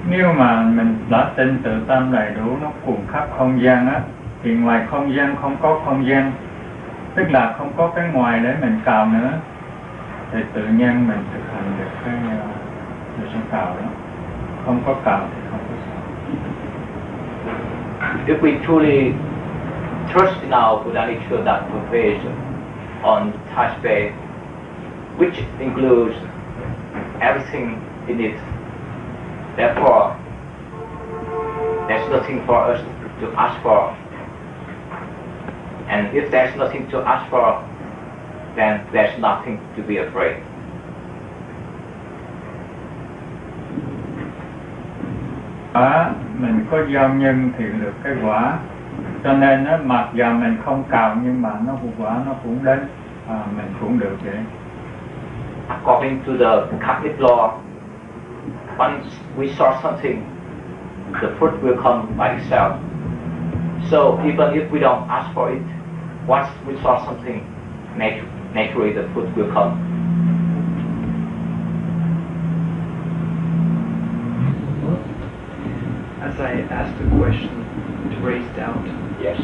Nếu mà mình đã tin tự tâm đầy đủ, nó cùng khắp không gian á, thì ngoài không gian không có không gian, tức là không có cái ngoài để mình cào nữa, thì tự nhiên mình thực hành được cái sự cào đó. Không có cào thì không có sao. If we truly trust in our Buddha nature that prevails on touch base, which includes everything in it, therefore there's nothing for us to ask for. And if there's nothing to ask for, then there's nothing to be afraid. Mình có gieo nhân thì được cái quả, cho nên nó mặc dù mình không cào nhưng mà nó quả nó cũng đến, mình cũng được vậy. According to the karmic law, once we sow something, the fruit will come by itself. So even if we don't ask for it, once we sow something, naturally the fruit will come. As I asked the question to raise doubt, yes.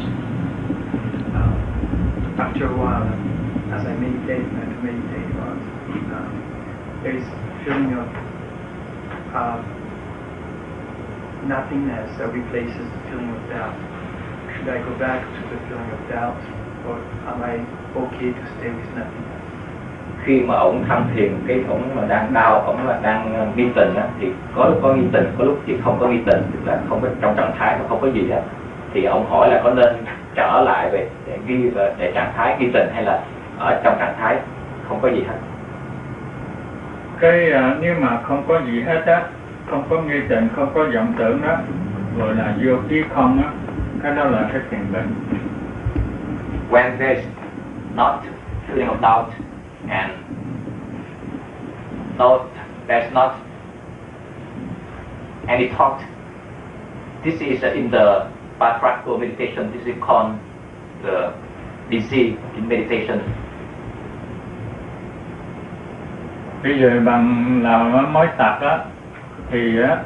After a while, as I meditate, there is a feeling of nothingness that replaces the feeling of doubt. Should I go back to the feeling of doubt, or am I okay to stay with nothingness? Khi mà ổng tham thiền, cái ổng mà đang đau, ổng là đang nghi tình á, thì có lúc có nghi tình, có lúc thì không có nghi tình, tức là không có trong trạng thái mà không có gì hết. Thì ổng hỏi là có nên trở lại về để trạng thái nghi tình hay là ở trong trạng thái không có gì hết. Cái nếu mà không có gì hết á, không có nghi tình, không có vọng tưởng đó, gọi là vô khí không á, cái đó là cái thiền định. When there's not feeling of doubt and there's not any thought, this is in the practical meditation. This is called the DC in meditation. Bây giờ bằng là mới tập á, thì á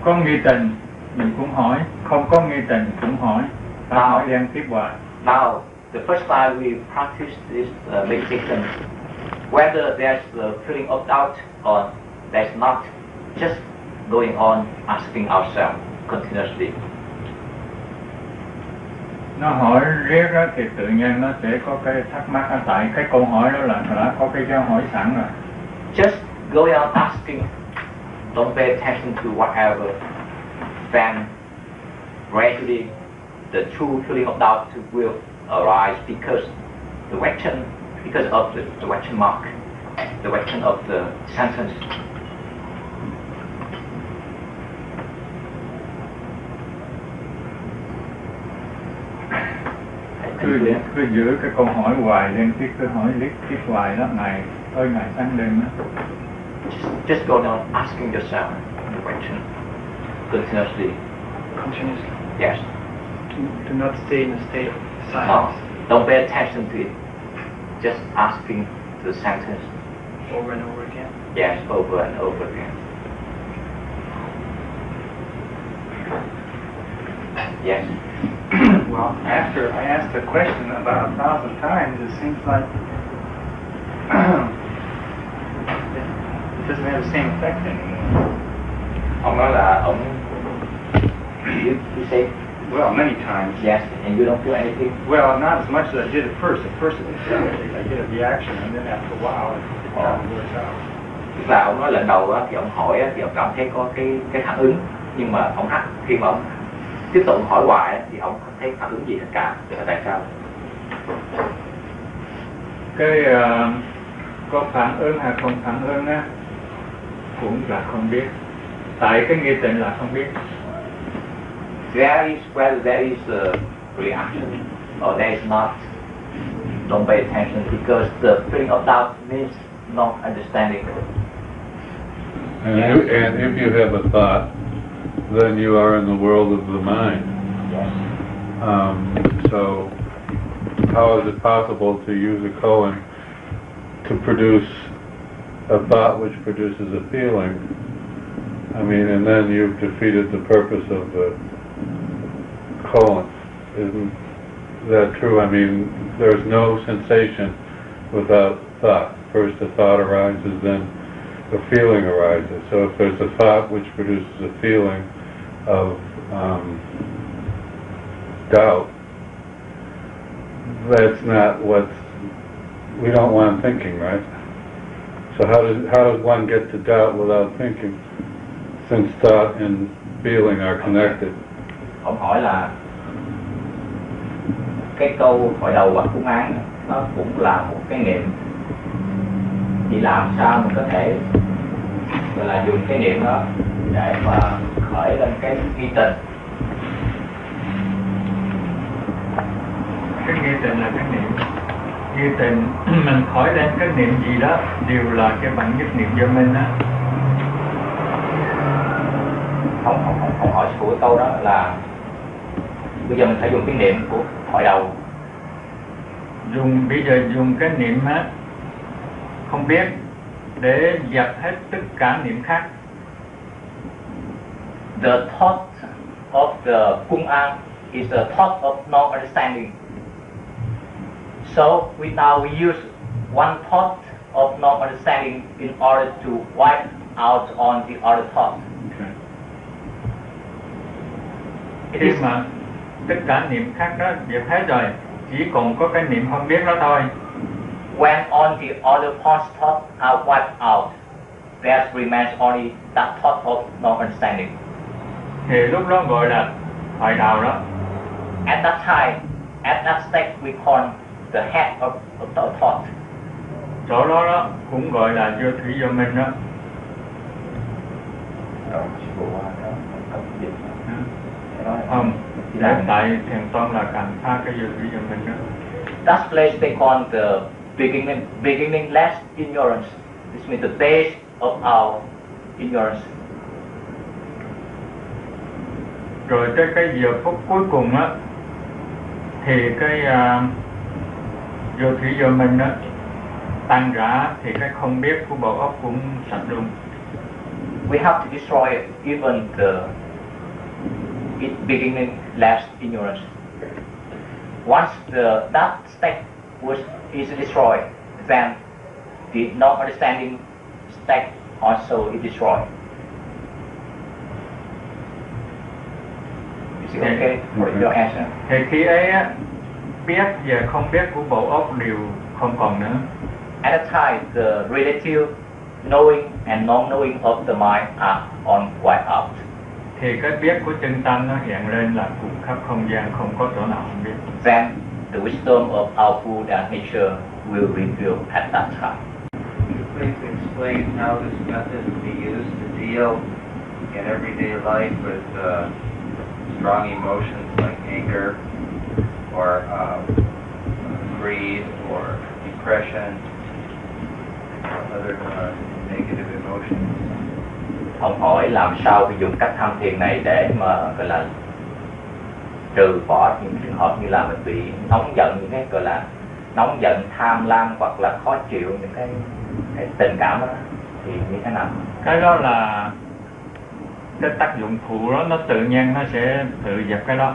có nghi tình mình cũng hỏi, không có nghi tình cũng hỏi, ta hỏi liên tiếp hoài. Now, the first time we practice this meditation, whether there's the feeling of doubt or there's not, just going on asking ourselves continuously. Nó hỏi riết đó thì tự nhiên nó sẽ có cái thắc mắc, tại cái câu hỏi đó là đã có cái câu hỏi sẵn rồi. Just going on asking, don't pay attention to whatever, then gradually the true feeling of doubt will arise because of the question mark, the question of the sentence. Cứ giữ cái câu hỏi hoài lên, cứ hỏi liên tiếp hoài đó, ngày sáng đêm đó. Just go on asking yourself the question continuously. Continuously? Yes. Do not stay in a state of silence. No, don't pay attention to it. Just asking the sentence. Over and over again? Yes, over and over again. Yes. Well, after I asked the question about 1,000 times, it seems like it doesn't have the same effect anymore. Ông nói là ông you say well many times. Yes, and you don't feel anything. Well, not as much as I did at first. At first, I get a reaction, and then after a while, it kind of works out. Tức là ông nói lần đầu á, thì ông hỏi á, thì ông cảm thấy có cái phản ứng, nhưng mà ông khi mà ông tiếp tục hỏi hoài á, thì ông không thấy phản ứng gì hết cả. Tức là tại sao? Cái có phản ứng hay không phản ứng á cũng là không biết. Tại cái nghi tình là không biết. Whether there is a reaction or there is not, don't pay attention because the feeling of doubt means not understanding. And if you have a thought, then you are in the world of the mind. Yes. So how is it possible to use a koan to produce a thought which produces a feeling I mean, and then you've defeated the purpose of the koan. Isn't that true? I mean, there's no sensation without thought. First a thought arises, then a feeling arises. So if there's a thought which produces a feeling of doubt, that's not what's, we don't want thinking, right? So how does one get to doubt without thinking, since thought and feeling are connected? Ông hỏi là cái câu hỏi đầu hoặc cung án nó cũng là một cái niệm, thì làm sao mình có thể gọi là dùng cái niệm đó để mà khởi lên cái nghi tình? Cái nghi tình là cái niệm. Nghi tình mình khởi lên cái niệm gì đó đều là cái bản nhất niệm vô minh á. Ông hỏi của câu đó là bây giờ mình phải dùng cái niệm của hỏi đầu. Bây giờ dùng cái niệm á không biết để dập hết tất cả niệm khác. The thought of the cung-an is a thought of non-understanding. So now we use one thought of non-understanding in order to wipe out on the other thought. Okay. Khi mà tất cả niệm khác đó dẹp hết rồi, chỉ còn có cái niệm không biết đó thôi. When all the other thoughts are wiped out, there remains only that thought of non-understanding. Thì lúc đó gọi là thoại đạo đó. At that time, at that state, we call the head of the thought. Chỗ đó cũng gọi là vô thủy vô minh đó. Không, tại thiền tông là càng xa cái vô thủy vô minh đó. That place they call the beginningless ignorance. This means the base of our ignorance. Rồi tới cái giờ phút cuối cùng á, thì cái vô thủy vô minh á tan rã, thì cái không biết của bộ óc cũng sạch luôn. We have to destroy even the beginningless ignorance. Once that state is destroyed, then the non-understanding state also is destroyed. Is it okay for your answer? Thì khi ấy á, biết và không biết của bộ óc đều không còn nữa. At that time, the relative knowing and non-knowing of the mind are on wiped out. Thì cái biết của chân tâm nó hiện lên là cùng khắp không gian, không có chỗ nào không biết. Then the wisdom of our Buddha nature will reveal at that time. Could you please explain how this method can be used to deal in everyday life with strong emotions like anger or greed or depression or other negative emotions? Ông hỏi làm sao dùng cách tham thiền này để mà gọi là trừ bỏ những trường hợp như là mình bị nóng giận, những cái gọi là nóng giận, tham lam hoặc là khó chịu, những cái tình cảm đó, thì như thế nào? Cái đó là cái tác dụng phụ đó, nó tự nhiên nó sẽ tự dập cái đó.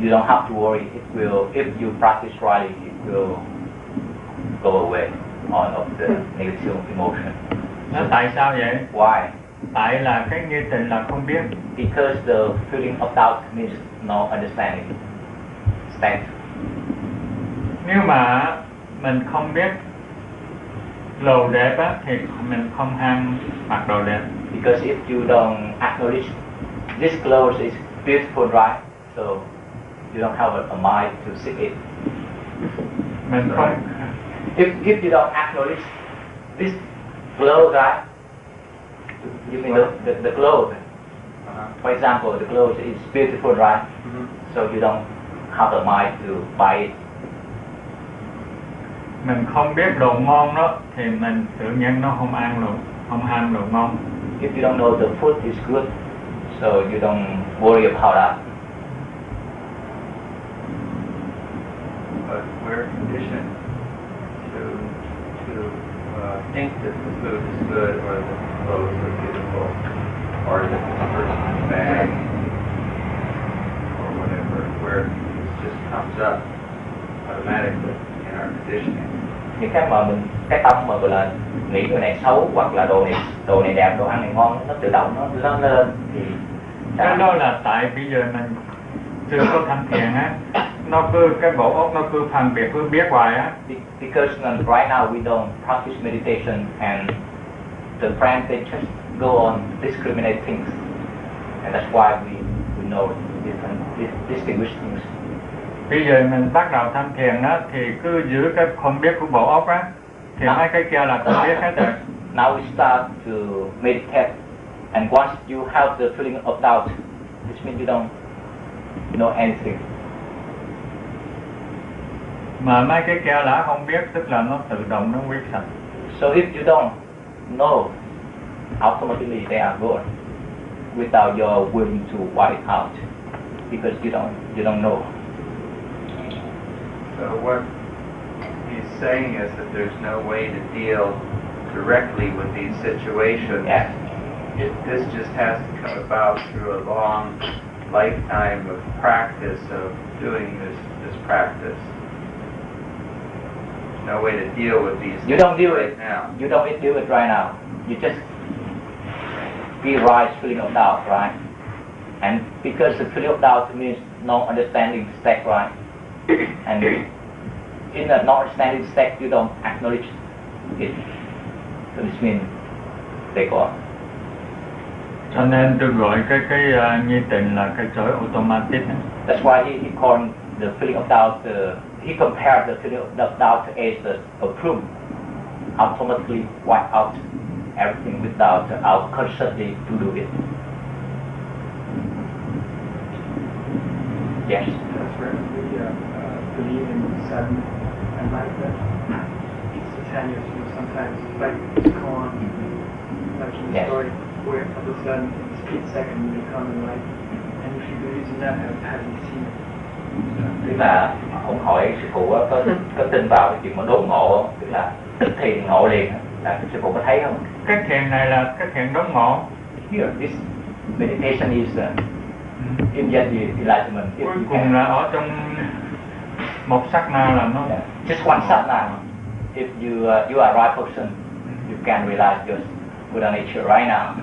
You don't have to worry. It will, if you practice rightly, it will go away all of the negative emotion. Nó tại sao vậy? Why? Tại là cái nghi tình là không biết. Because the feeling of doubt means no understanding. Stand. Nếu mà mình không biết đồ đẹp á, thì mình không ham mặc đồ đẹp. Because if you don't acknowledge this clothes is beautiful, right? So you don't have a mind to seek it. Mình không. If you don't acknowledge this clothes, right? You mean the clothes. For example, the clothes is beautiful, right? So you don't have a mind to buy it. Mình không biết đồ ngon đó thì mình tự nhiên nó không ăn luôn, không ham đồ ngon. If you don't know the food is good, so you don't worry about that. But we're conditioned to think that the food is good or the clothes are beautiful. or is it a person's bag or whatever, where it just comes up automatically in our conditioning? Những cái tâm mà gọi là nghĩ người này xấu hoặc là đồ này đẹp, đồ ăn này ngon, nó tự động nó lên thì cái đó là tại bây giờ mình chưa có tham thiền á, nó cứ cái bộ óc nó cứ phân biệt cứ biết hoài á. Because right now we don't practice meditation and the brain they just go on discriminate things, and that's why we know different distinguish things. Bây giờ mình bắt đầu tham thiền á thì cứ giữ cái không biết của bộ óc á, thì mấy cái kia là không biết hết rồi. Now we start to meditate, and once you have the feeling of doubt, which means you don't know anything. Mà mấy cái kia là không biết, tức là nó tự động nó quyết sạch. So if you don't know, automatically they are gone without your willing to wipe it out, because you don't know. So what he's saying is that there's no way to deal directly with these situations. Yeah. This just has to come about through a long lifetime of practice of doing this practice. There's no way to deal with these You don't deal right it now. You don't deal it right now. You just realize feeling of doubt, right? And because the feeling of doubt means no understanding state, right? And in a non understanding state, you don't acknowledge it. So this means they go. Cho nên tôi gọi cái nhi tịnh là cái chối automatic. That's why he called the feeling of doubt. He compared the feeling of doubt as a plume, automatically wipe out everything without our consciously to do it. Yes. That's where we believe in sadness and like that. Instantaneous, sometimes like it's gone, like in the Yes. story, where all of a sudden, in a split second, you become enlightened. And if you believe in that, have you seen it? Tức là ông hỏi sư phụ có tin vào cái chuyện mà đốn ngộ không? Tức là tức thì ngộ liền, là sư phụ có thấy không? Cái thiền này là cái thiền đốn ngộ. Here, this meditation is immediate enlightenment. Cuối cùng là ở trong một sát na là nó. Just one satna. If you are right person, you can realize your Buddha nature right now.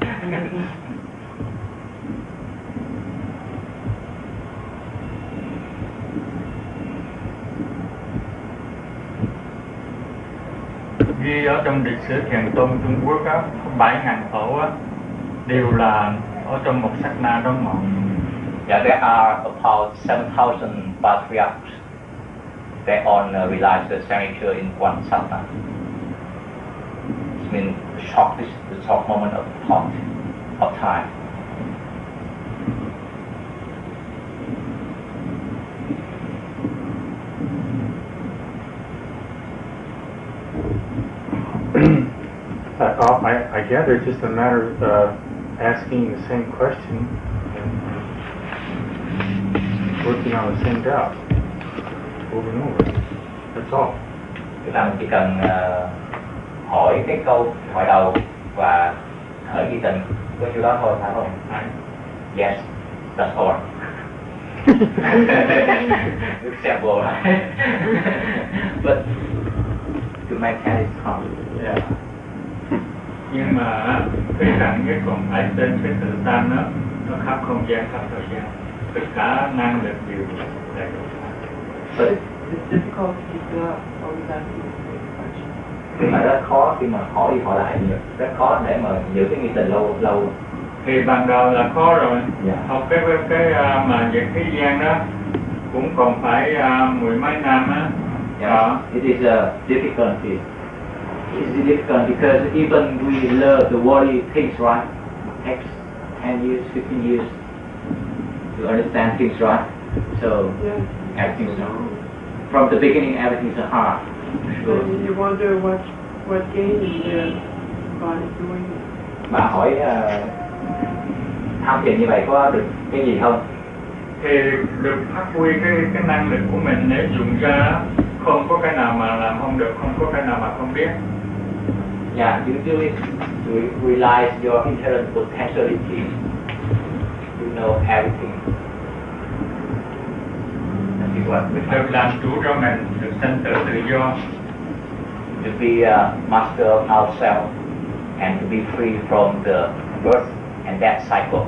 Ghi ở trong lịch sử thiền tông Trung Quốc á, 7.000 tổ á, đều là ở trong một sát na đốn ngộ. Yeah, there are about 7,000 patriarchs. They all realize the nature in one satna. It means the short moment of thought, of time. I gather it's just a matter of asking the same question and working on the same doubt over and over. That's all. Tức là mình chỉ cần hỏi cái câu hỏi đầu và khởi nghi tình với chỗ đó thôi, phải không? Yes, that's all. Example, right? But to maintain it calm. Yeah. Nhưng mà cái trạng cái còn phải trên cái tự tâm đó, nó khắp không gian, khắp thời gian, tất cả năng lực đều đầy đủ. But It's difficult to keep the always asking the question. nhưng mà rất khó khi mà hỏi đi hỏi lại nhiều, rất khó để mà giữ cái nghi tình lâu. Thì ban đầu là khó rồi. Yeah. Học cái mà về khí gian đó cũng còn phải mười mấy năm á. Yeah. It is a difficulty. It's difficult because even we learn the worldly things, right? It takes 10 years, 15 years to understand things, right? So everything from the beginning, everything's hard. Sure. And you wonder what gain is there by doing it. Bà hỏi tham thiền như vậy có được cái gì không? Thì được phát huy cái năng lực của mình để dùng ra, không có cái nào mà làm không được, không có cái nào mà không biết. Yeah, usually you realize your inherent potentiality. You know everything. That is what we Được làm chủ cho mình, được sanh tử tự do. to be a master of ourselves and to be free from the birth and death cycle.